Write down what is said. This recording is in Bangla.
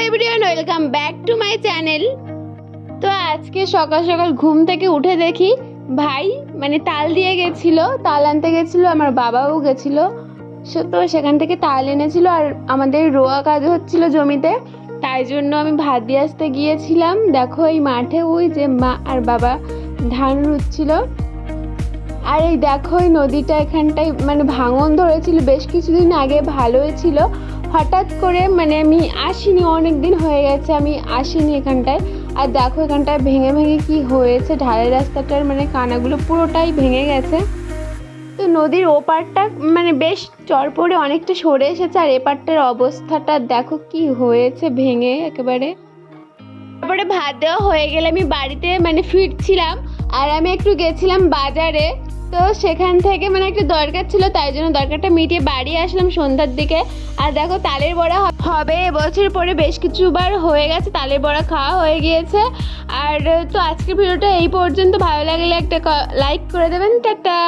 Everyone, welcome back to my channel. তো আজকে সকাল সকাল ঘুম থেকে উঠে দেখি ভাই তাল দিয়ে গেছিলো, তাল আনতে গেছিলো, আমার বাবাও গেছিলো। তো সেখান থেকে তাল এনেছিল আর আমাদের রোয়া কাজ হচ্ছিল জমিতে, তাই জন্য আমি ভাত দিয়ে আসতে গিয়েছিলাম। দেখো এই মাঠে ওই যে মা আর বাবা ধান রুচ্ছিল। আর এই দেখো এই নদীটা এখানটায় ভাঙন ধরেছিল বেশ কিছুদিন আগে, ভালোই ছিল। হঠাৎ করে আমি আসিনি, অনেক দিন হয়ে গেছে আমি আসিনি এখানটায়। আর দেখো এখানটায় ভেঙে ভেঙে কি হয়েছে, ঢালের রাস্তাটার কানাগুলো পুরোটাই ভেঙে গেছে। তো নদীর ওপারটা বেশ চর পড়ে অনেকটা সরে এসেছে, আর এপারটার অবস্থাটা দেখো কি হয়েছে, ভেঙে একেবারে। তারপরে ভাত দেওয়া হয়ে গেলে আমি বাড়িতে ফিরছিলাম, আর আমি একটু গেছিলাম বাজারে। তো সেখান থেকে একটু দরকার ছিল, তাই জন্য দরকারটা মিটিয়ে বাড়ি আসলাম সন্ধ্যার দিকে। আর দেখো তালের বড়া হবে এবছর পরে, বেশ কিছুবার হয়ে গেছে তালের বড়া খাওয়া হয়ে গিয়েছে। আর তো আজকের ভিডিওটা এই পর্যন্ত, ভালো লাগলে একটা লাইক করে দেবেন। টাটা।